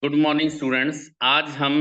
Good morning students. आज हम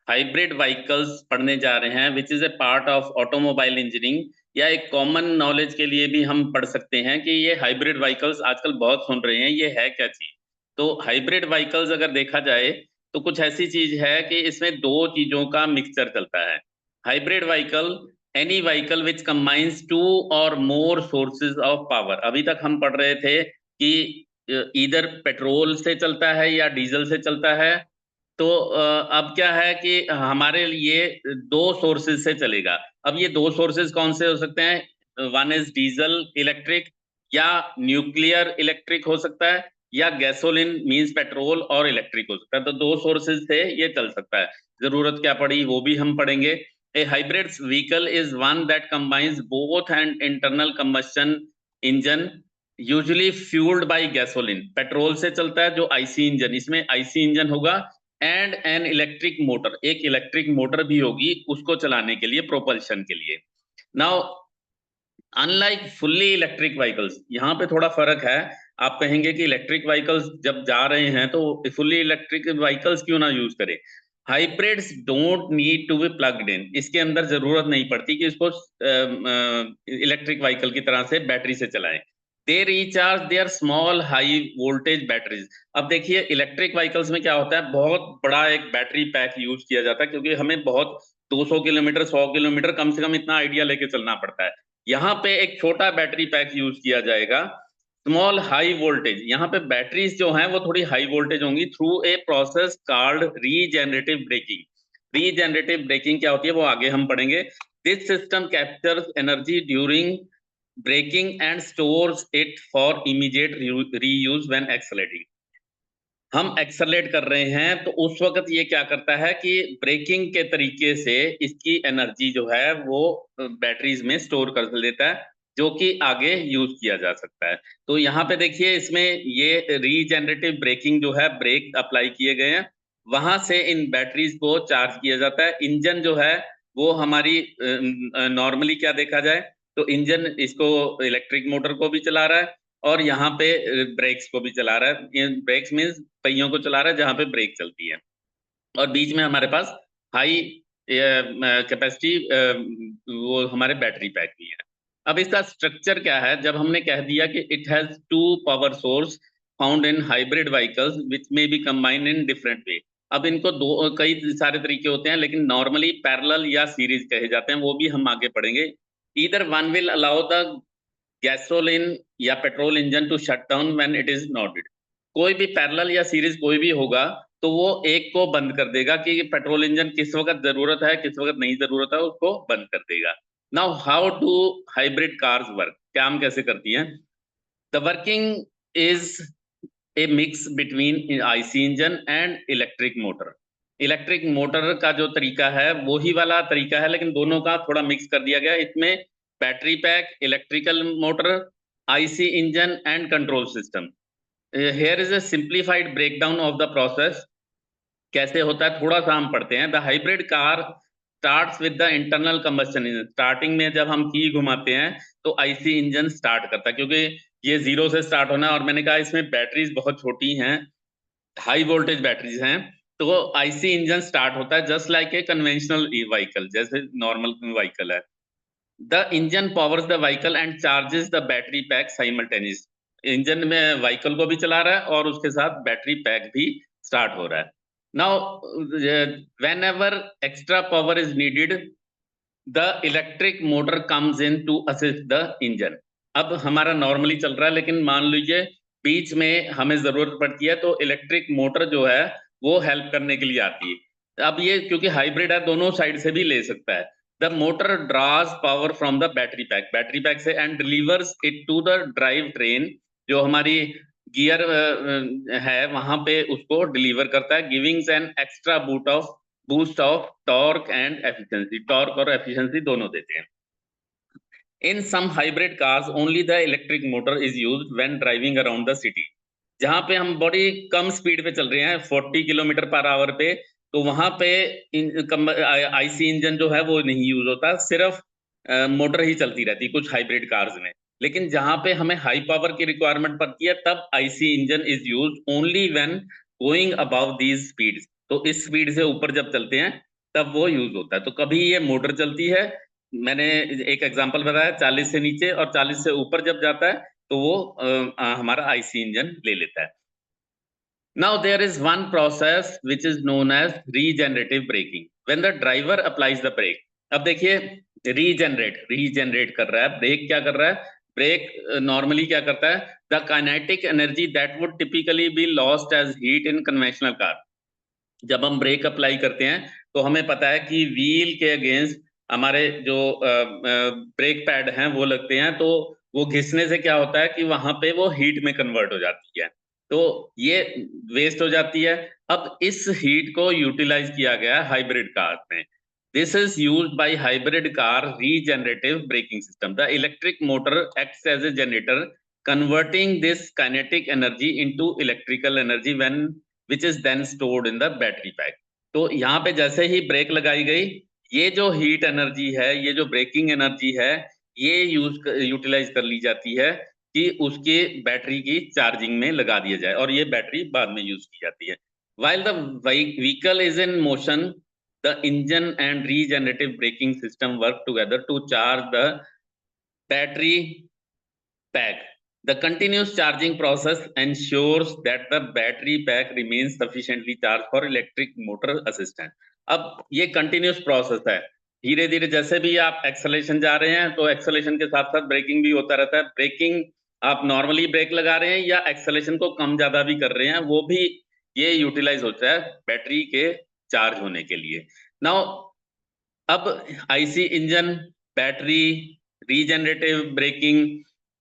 hybrid vehicles पढ़ने जा रहे हैं which is a part of automobile engineering. या एक कॉमन नॉलेज के लिए भी हम पढ़ सकते हैं कि ये हाइब्रिड व्हीकल्स आजकल बहुत सुन रहे हैं, ये है क्या चीज़। तो हाइब्रिड व्हीकल्स अगर देखा जाए तो कुछ ऐसी चीज़ है कि इसमें दो चीज़ों का मिक्सचर चलता है। Hybrid vehicle any vehicle which combines two or more sources of power. अभी तक हम पढ़ रहे थे कि इधर पेट्रोल से चलता है या डीजल से चलता है। तो अब क्या है कि हमारे लिए दो सोर्सेज से चलेगा। अब ये दो सोर्सेज कौन से हो सकते हैं? वन इज डीजल इलेक्ट्रिक, या न्यूक्लियर इलेक्ट्रिक हो सकता है, या गैसोलिन मींस पेट्रोल और इलेक्ट्रिक हो सकता है। तो दो सोर्सेज से ये चल सकता है। जरूरत क्या पड़ी वो भी हम पढ़ेंगे। A hybrid vehicle is one that combines both and internal combustion engine usually fuelled by gasoline. Petrol से चलता है जो आईसी इंजन, इसमें आईसी इंजन होगा, एंड एन इलेक्ट्रिक मोटर, एक इलेक्ट्रिक मोटर भी होगी उसको चलाने के लिए, प्रोपल्शन के लिए। Now unlike fully electric vehicles, यहाँ पे थोड़ा फर्क है। आप कहेंगे कि इलेक्ट्रिक व्हीकल्स जब जा रहे हैं तो फुल्ली इलेक्ट्रिक व्हीकल्स क्यों ना यूज करें। Hybrids don't need to be plugged in, इसके अंदर जरूरत नहीं पड़ती कि इसको इलेक्ट्रिक व्हीकल की तरह से बैटरी से चलाएं। They recharge their small high voltage batteries. अब देखिए इलेक्ट्रिक व्हीकल्स में क्या होता है, बहुत बड़ा एक बैटरी पैक यूज किया जाता है, क्योंकि हमें बहुत 200 किलोमीटर 100 किलोमीटर कम से कम इतना आइडिया लेके चलना पड़ता है। यहाँ पे एक छोटा बैटरी पैक यूज किया जाएगा, स्मॉल हाई वोल्टेज। यहाँ पे बैटरीज जो हैं वो थोड़ी हाई वोल्टेज होंगी through a process called regenerative braking. Regenerative braking क्या होती है वो आगे हम पढ़ेंगे। This system captures energy during braking and stores it for immediate reuse when accelerating. हम एक्सलेट कर रहे हैं तो उस वक्त ये क्या करता है कि ब्रेकिंग के तरीके से इसकी एनर्जी जो है वो बैटरीज में स्टोर कर लेता है, जो कि आगे यूज किया जा सकता है। तो यहाँ पे देखिए इसमें ये रीजेनरेटिव ब्रेकिंग जो है, ब्रेक अप्लाई किए गए हैं, वहां से इन बैटरीज को चार्ज किया जाता है। इंजन जो है वो हमारी नॉर्मली क्या देखा जाए तो इंजन इसको इलेक्ट्रिक मोटर को भी चला रहा है, और यहाँ पे ब्रेक्स को भी चला रहा है। ब्रेक्स मीन्स पहियों को चला रहा है जहाँ पे ब्रेक चलती है, और बीच में हमारे पास हाई कैपेसिटी वो हमारे बैटरी पैक भी है। अब इसका स्ट्रक्चर क्या है, जब हमने कह दिया कि it has two power source found in hybrid vehicles which may be combined in different way. अब इनको दो कई सारे तरीके होते हैं, लेकिन नॉर्मली पैरेलल या सीरीज कहे जाते हैं, वो भी हम आगे पढ़ेंगे। Either one will allow the gasoline या petrol engine to shut down when it is noted. कोई भी पैरेलल या सीरीज कोई भी होगा तो वो एक को बंद कर देगा कि पेट्रोल इंजन किस वक्त जरूरत है किस वक्त नहीं जरूरत है, उसको बंद कर देगा। Now how do hybrid cars work, काम कैसे करती हैं? The working is a mix between IC engine and electric motor. Electric motor का जो तरीका है वही वाला तरीका है, लेकिन दोनों का थोड़ा मिक्स कर दिया गया। इसमें battery pack, electrical motor, IC engine and control system. Here is a simplified breakdown of the process। कैसे होता है थोड़ा सा हम पढ़ते हैं। The hybrid car starts with the internal combustion engine. Starting में जब हम की घुमाते हैं तो आईसी इंजन स्टार्ट करता है, क्योंकि ये जीरो से स्टार्ट होना है, और मैंने कहा इसमें बैटरीज बहुत छोटी हैं, हाई वोल्टेज बैटरीज हैं। तो आईसी इंजन स्टार्ट होता है just like a conventional vehicle, जैसे नॉर्मल व्हीकल है। The engine powers the vehicle and charges the battery pack simultaneous. Engine में व्हीकल को भी चला रहा है और उसके साथ बैटरी पैक भी स्टार्ट हो रहा है। Now whenever extra power is needed the electric motor comes in to assist the engine. अब हमारा नॉर्मली चल रहा है, लेकिन मान लीजिए बीच में हमें जरूरत पड़ती है तो इलेक्ट्रिक मोटर जो है वो हेल्प करने के लिए आती है। अब ये क्योंकि हाइब्रिड है दोनों साइड से भी ले सकता है। The motor draws power from the battery pack से and delivers it to the drive train. जो हमारी गियर है वहां पे उसको डिलीवर करता है, giving an extra boost of torque and efficiency. Torque और एफिशिएंसी दोनों देते हैं। In some hybrid cars only the electric motor is used when driving around the city. जहां पे हम बड़ी कम स्पीड पे चल रहे हैं 40 किलोमीटर पर आवर पे, तो वहां पे आईसी इंजन जो है वो नहीं यूज होता, सिर्फ मोटर ही चलती रहती कुछ हाइब्रिड कार्स में। लेकिन जहां पे हमें हाई पावर की रिक्वायरमेंट पड़ती है तब IC engine is use only when going above these speeds, तो इस स्पीड से ऊपर जब चलते हैं तब वो यूज होता है। तो कभी ये मोटर चलती है, मैंने एक एग्जांपल बताया 40 से नीचे, और 40 से ऊपर जब जाता है तो वो हमारा आईसी इंजन ले लेता है। Now there is one process which is known as regenerative braking. When the driver applies the brake, अब देखिए रीजनरेट कर रहा है, ब्रेक क्या कर रहा है, ब्रेक नॉर्मली क्या करता है, the kinetic energy that would typically be lost as heat in conventional car. जब हम ब्रेक अप्लाई करते हैं तो हमें पता है कि व्हील के अगेंस्ट हमारे जो ब्रेक पैड हैं वो लगते हैं, तो वो घिसने से क्या होता है कि वहां पे वो हीट में कन्वर्ट हो जाती है, तो ये वेस्ट हो जाती है। अब इस हीट को यूटिलाइज किया गया है हाइब्रिड कार में। This is used by hybrid car regenerative braking system. The electric motor acts as a generator, converting this kinetic energy into electrical energy when which is then stored in the battery pack. तो यहाँ पे जैसे ही break लगाई गई, ये जो heat energy है, ये जो ब्रेकिंग एनर्जी है, ये यूटिलाइज कर ली जाती है कि उसके बैटरी की चार्जिंग में लगा दिया जाए, और ये बैटरी बाद में यूज की जाती है। While the vehicle is in motion, the engine and regenerative braking system work together to charge the battery pack. The continuous charging process ensures that the battery pack remains sufficiently charged for electric motor assistance. अब ये continuous process है, धीरे धीरे जैसे भी आप acceleration जा रहे हैं तो एक्सेलरेशन के साथ साथ ब्रेकिंग भी होता रहता है। ब्रेकिंग आप नॉर्मली ब्रेक लगा रहे हैं या एक्सेलरेशन को कम ज्यादा भी कर रहे हैं, वो भी ये यूटिलाइज होता है बैटरी के चार्ज होने के लिए। नाउ अब IC engine, battery, regenerative braking,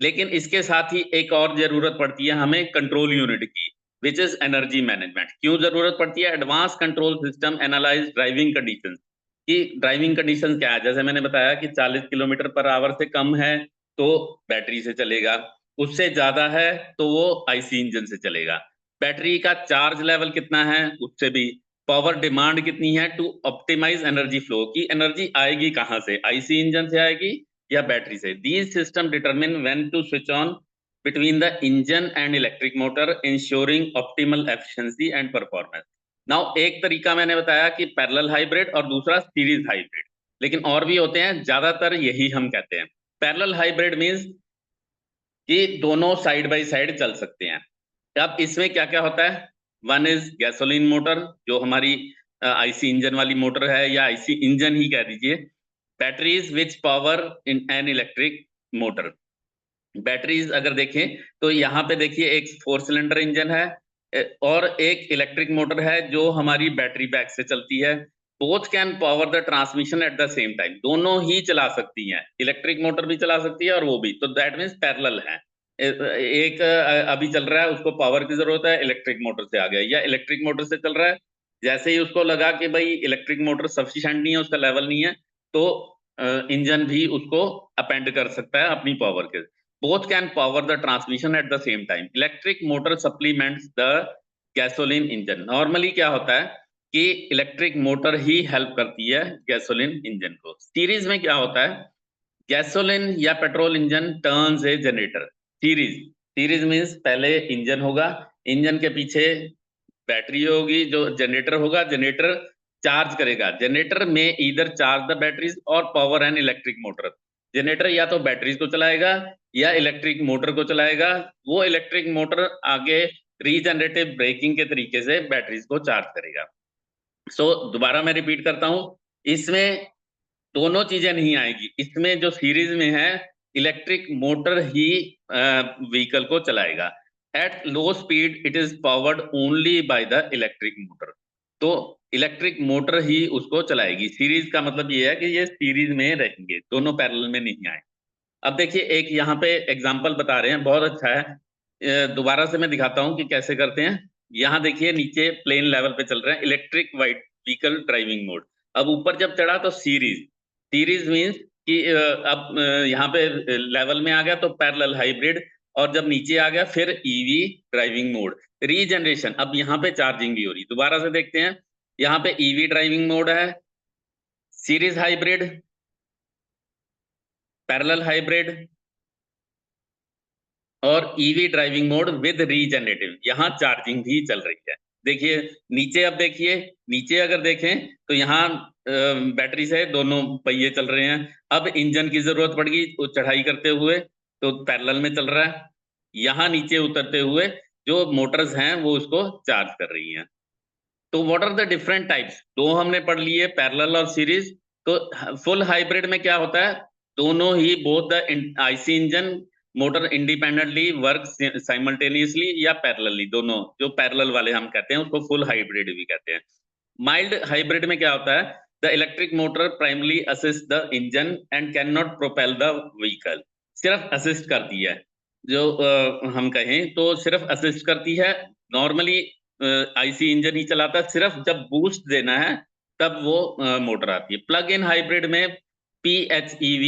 लेकिन इसके साथ ही एक और जरूरत पड़ती है हमें कंट्रोल यूनिट की, विच इज एनर्जी मैनेजमेंट। क्यों जरूरत पड़ती है? Advance control system analyse driving conditions, कि ड्राइविंग कंडीशंस क्या है। जैसे मैंने बताया कि 40 किलोमीटर पर आवर से कम है तो बैटरी से चलेगा, उससे ज्यादा है तो वो आईसी इंजन से चलेगा। बैटरी का चार्ज लेवल कितना है, उससे भी। पावर डिमांड कितनी है टू ऑप्टिमाइज एनर्जी फ्लो, की एनर्जी आएगी कहाँ से, आईसी इंजन से आएगी या बैटरी से। These system determine when to switch on between the engine and electric motor, ensuring optimal efficiency and performance. Now एक तरीका मैंने बताया कि पैरेलल हाइब्रिड और दूसरा सीरीज हाइब्रिड, लेकिन और भी होते हैं, ज्यादातर यही हम कहते हैं। पैरेलल हाइब्रिड मींस कि दोनों साइड बाय साइड चल सकते हैं। अब इसमें क्या क्या होता है, वन इज गैसोलीन मोटर, जो हमारी आईसी इंजन वाली मोटर है या आईसी इंजन ही कह दीजिए। Batteries which power in an electric motor. Batteries अगर देखें तो यहाँ पे देखिए एक 4 सिलेंडर इंजन है और एक इलेक्ट्रिक मोटर है जो हमारी बैटरी बैक से चलती है। Both can power the transmission at the same time, दोनों ही चला सकती हैं, इलेक्ट्रिक मोटर भी चला सकती है और वो भी, तो दैट मीन्स पैरेलल है। एक अभी चल रहा है, उसको पावर की जरूरत है, इलेक्ट्रिक मोटर से आ गया, या इलेक्ट्रिक मोटर से चल रहा है, जैसे ही उसको लगा कि भाई इलेक्ट्रिक मोटर सफिशिएंट नहीं है, उसका लेवल नहीं है, तो इंजन भी उसको अपेंड कर सकता है अपनी पावर के। both can power the transmission at the same time. Electric motor supplements the gasoline engine. Normally क्या होता है कि इलेक्ट्रिक मोटर ही हेल्प करती है गैसोलीन इंजन को। सीरीज में क्या होता है, गैसोलीन या पेट्रोल इंजन टर्न्स ए जनरेटर। सीरीज, सीरीज मींस पहले इंजन होगा, इंजन के पीछे बैटरी होगी, जो जनरेटर होगा, जनरेटर चार्ज करेगा। जनरेटर में ईदर चार्ज द बैटरीज और power N electric motor. Generator या तो बैटरीज को चलाएगा या इलेक्ट्रिक मोटर को चलाएगा, वो इलेक्ट्रिक मोटर आगे रीजनरेटिव ब्रेकिंग के तरीके से बैटरीज को चार्ज करेगा। दोबारा मैं रिपीट करता हूं, इसमें दोनों चीजें नहीं आएगी। इसमें जो सीरीज में है, इलेक्ट्रिक मोटर ही व्हीकल को चलाएगा। At low speed it is powered only by the electric motor, तो इलेक्ट्रिक मोटर ही उसको चलाएगी। सीरीज का मतलब ये है कि ये सीरीज में रहेंगे, दोनों पैरेलल में नहीं आए। अब देखिए एक यहाँ पे एग्जाम्पल बता रहे हैं, बहुत अच्छा है, दोबारा से मैं दिखाता हूँ कि कैसे करते हैं। यहाँ देखिए नीचे प्लेन लेवल पे चल रहे हैं, electric white vehicle driving mode. अब ऊपर जब चढ़ा तो सीरीज, सीरीज मीन्स कि अब यहाँ पे लेवल में आ गया तो पैरेलल हाइब्रिड, और जब नीचे आ गया फिर ईवी ड्राइविंग मोड। रीजनरेशन, अब यहाँ पे चार्जिंग भी हो रही, दोबारा से देखते हैं। यहाँ पे ईवी ड्राइविंग मोड है, सीरीज हाइब्रिड, पैरेलल हाइब्रिड और EV driving mode with regenerative, यहाँ चार्जिंग भी चल रही है। देखिए नीचे, अब देखिए नीचे अगर देखें तो यहाँ बैटरी से दोनों पहिए चल रहे हैं। अब इंजन की जरूरत पड़ गई वो चढ़ाई करते हुए, तो पैरेलल में चल रहा है। यहाँ नीचे उतरते हुए जो मोटर्स हैं वो उसको चार्ज कर रही हैं। तो what are the different types, दो हमने पढ़ लिए, पैरेलल और सीरीज। तो फुल हाइब्रिड में क्या होता है, दोनों ही both the IC engine motor independently work simultaneously या पैरेलली, दोनों जो पैरेलल वाले हम कहते हैं उसको फुल हाइब्रिड भी कहते हैं। माइल्ड हाइब्रिड में क्या होता है, the electric motor primarily assist the engine and can not propel the vehicle, सिर्फ असिस्ट करती है। जो हम कहें तो सिर्फ असिस्ट करती है। नॉर्मली आईसी इंजन ही चलाता है, सिर्फ जब बूस्ट देना है तब वो मोटर आती है। प्लग इन हाइब्रिड में PHEV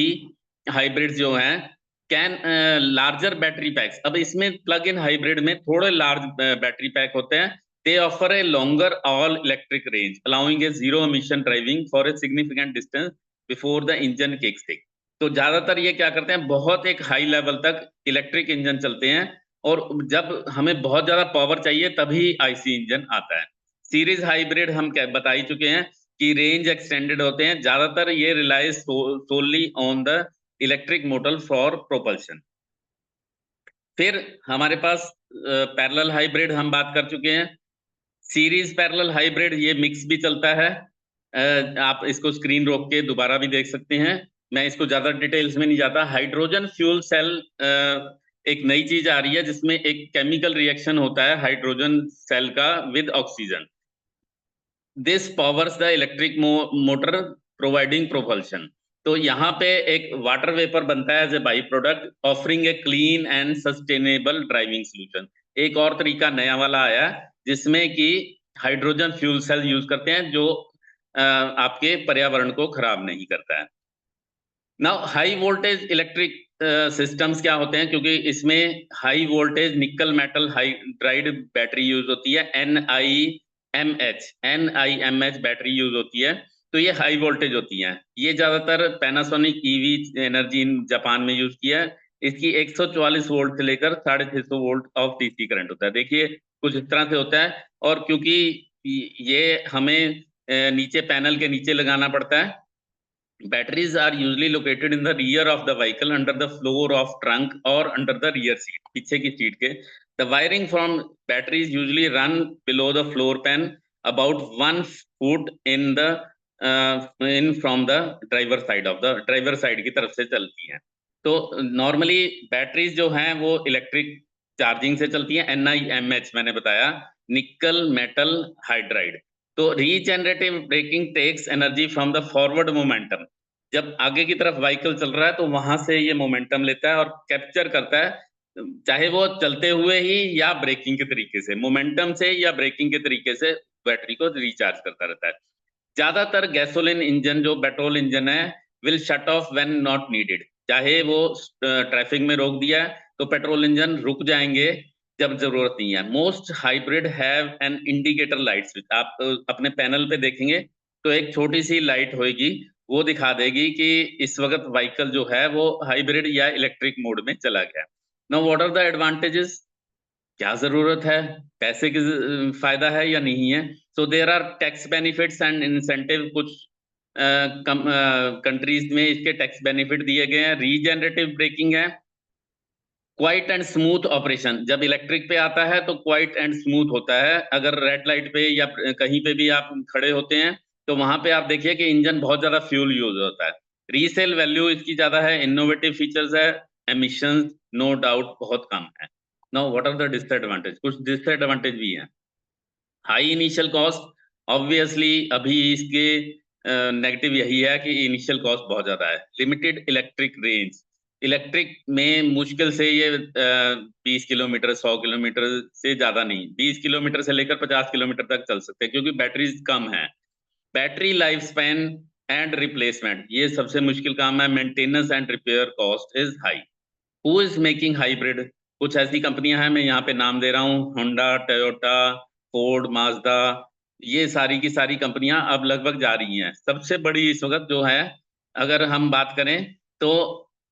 हाइब्रिड जो हैं कैन लार्जर बैटरी पैक्स, अब इसमें प्लग इन हाइब्रिड में थोड़े लार्ज बैटरी पैक होते हैं। दे offer a longer all electric range allowing A zero emission driving for a significant distance before the engine kicks in. तो ज्यादातर ये क्या करते हैं, बहुत एक हाई लेवल तक इलेक्ट्रिक इंजन चलते हैं, और जब हमें बहुत ज्यादा पावर चाहिए तभी आईसी इंजन आता है। सीरीज हाइब्रिड हम क्या बता ही चुके हैं कि रेंज एक्सटेंडेड होते हैं, ज्यादातर ये relies solely on the electric motor for propulsion. फिर हमारे पास पैरेलल हाइब्रिड हम बात कर चुके हैं। सीरीज पैरेलल हाइब्रिड ये मिक्स भी चलता है। आप इसको स्क्रीन रोक के दोबारा भी देख सकते हैं, मैं इसको ज्यादा डिटेल्स में नहीं जाता। हाइड्रोजन फ्यूल सेल एक नई चीज आ रही है जिसमें एक केमिकल रिएक्शन होता है हाइड्रोजन सेल का with oxygen. This powers the electric motor providing propulsion. तो यहाँ पे एक वाटर वेपर बनता है as a by product, offering a clean and sustainable driving solution. एक और तरीका नया वाला आया जिसमें कि हाइड्रोजन फ्यूल सेल यूज करते हैं जो आपके पर्यावरण को खराब नहीं करता है। Now high voltage electric systems क्या होते हैं, क्योंकि इसमें हाई वोल्टेज निकल मेटल हाइड्राइड बैटरी यूज होती है, NIMH बैटरी यूज होती है। तो ये हाई वोल्टेज होती हैं, ये ज्यादातर Panasonic EV energy in Japan में यूज किया है। इसकी 144 वोल्ट से लेकर 650 वोल्ट ऑफ डीसी करंट होता है। देखिए कुछ इस तरह से होता है, और क्योंकि ये हमें नीचे पैनल के नीचे लगाना पड़ता है, batteries are usually located in the rear of the vehicle under the floor of trunk or under the rear seat, पीछे की सीट के। The wiring from batteries usually run below the floor pan about 1 foot in the in from the driver side of the driver side की तरफ से चलती हैं। तो normally batteries जो हैं वो इलेक्ट्रिक चार्जिंग से चलती हैं, NIMH मैंने बताया, निकल मेटल हाइड्राइड। तो regenerative braking takes energy from the forward momentum, जब आगे की तरफ व्हीकल चल रहा है तो वहां से ये मोमेंटम लेता है और कैप्चर करता है, चाहे वो चलते हुए ही या ब्रेकिंग के तरीके से, मोमेंटम से या ब्रेकिंग के तरीके से बैटरी को रिचार्ज करता रहता है। ज्यादातर गैसोलिन इंजन जो पेट्रोल इंजन है will shut off when not needed, चाहे वो ट्रैफिक में रोक दिया तो पेट्रोल इंजन रुक जाएंगे जब जरूरत नहीं है। Most hybrid have an indicator light switch, आप अपने पैनल पे देखेंगे तो एक छोटी सी लाइट होगी, वो दिखा देगी कि इस वक्त व्हीकल जो है वो हाइब्रिड या इलेक्ट्रिक मोड में चला गया। Now what are the advantages, क्या जरूरत है, पैसे की फायदा है या नहीं है। So there are tax benefits and incentive, कुछ कंट्रीज में इसके टैक्स बेनिफिट दिए गए हैं। रीजेनरेटिव ब्रेकिंग है, क्वाइट एंड स्मूथ ऑपरेशन, जब इलेक्ट्रिक पे आता है तो क्वाइट एंड स्मूथ होता है। अगर रेड लाइट पे या कहीं पे भी आप खड़े होते हैं तो वहां पे आप देखिए कि इंजन बहुत ज्यादा फ्यूल यूज होता है। रीसेल वैल्यू इसकी ज्यादा है, इनोवेटिव फीचर्स है, एमिशंस नो डाउट बहुत कम है। Now what are the disadvantage, कुछ डिसएडवांटेज भी हैं। हाई इनिशियल कॉस्ट, ऑब्वियसली अभी इसके नेगेटिव यही है कि इनिशियल कॉस्ट बहुत ज्यादा है। लिमिटेड इलेक्ट्रिक रेंज, इलेक्ट्रिक में मुश्किल से ये 20 किलोमीटर 100 किलोमीटर से ज्यादा नहीं, 20 किलोमीटर से लेकर 50 किलोमीटर तक चल सकते हैं क्योंकि बैटरीज कम है। Battery life span and replacement, ये सबसे मुश्किल काम है। Maintenance and repair cost is high. Who is making hybrid, कुछ ऐसी कंपनियां हैं, मैं यहाँ पे नाम दे रहा हूँ, होंडा, टोयोटा, फोर्ड, माजदा, ये सारी की सारी कंपनियां अब लगभग जा रही हैं। सबसे बड़ी इस वक्त जो है अगर हम बात करें तो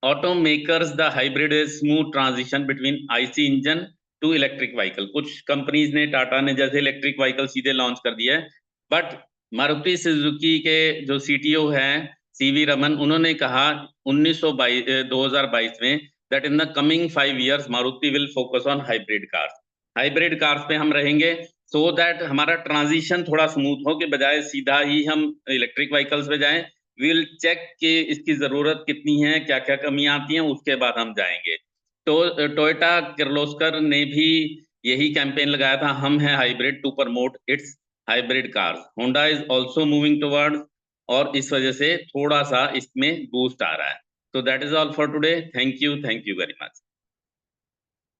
auto makers the hybrid is smooth transition between IC engine to electric vehicle. कुछ कंपनीज ने, टाटा ने जैसे इलेक्ट्रिक व्हीकल सीधे लॉन्च कर दिया है, बट मारुति सुजुकी के जो सीटीओ हैं सीवी रमन, उन्होंने कहा 2022 में that in the coming 5 years Maruti will focus on hybrid cars. Hybrid cars पे हम रहेंगे सो दैट हमारा ट्रांजिशन थोड़ा स्मूथ हो, के बजाय सीधा ही हम इलेक्ट्रिक व्हीकल्स पे जाएं। विल चेक कि इसकी जरूरत कितनी है, क्या क्या कमियां आती हैं, उसके बाद हम जाएंगे। तो टोयोटा किर्लोस्कर ने भी यही कैंपेन लगाया था, हम हैं hybrid, to promote its hybrid cars. Honda is also moving towards, और इस वजह से थोड़ा सा इसमें बूस्ट आ रहा है। तो that is all for today. Thank you very much.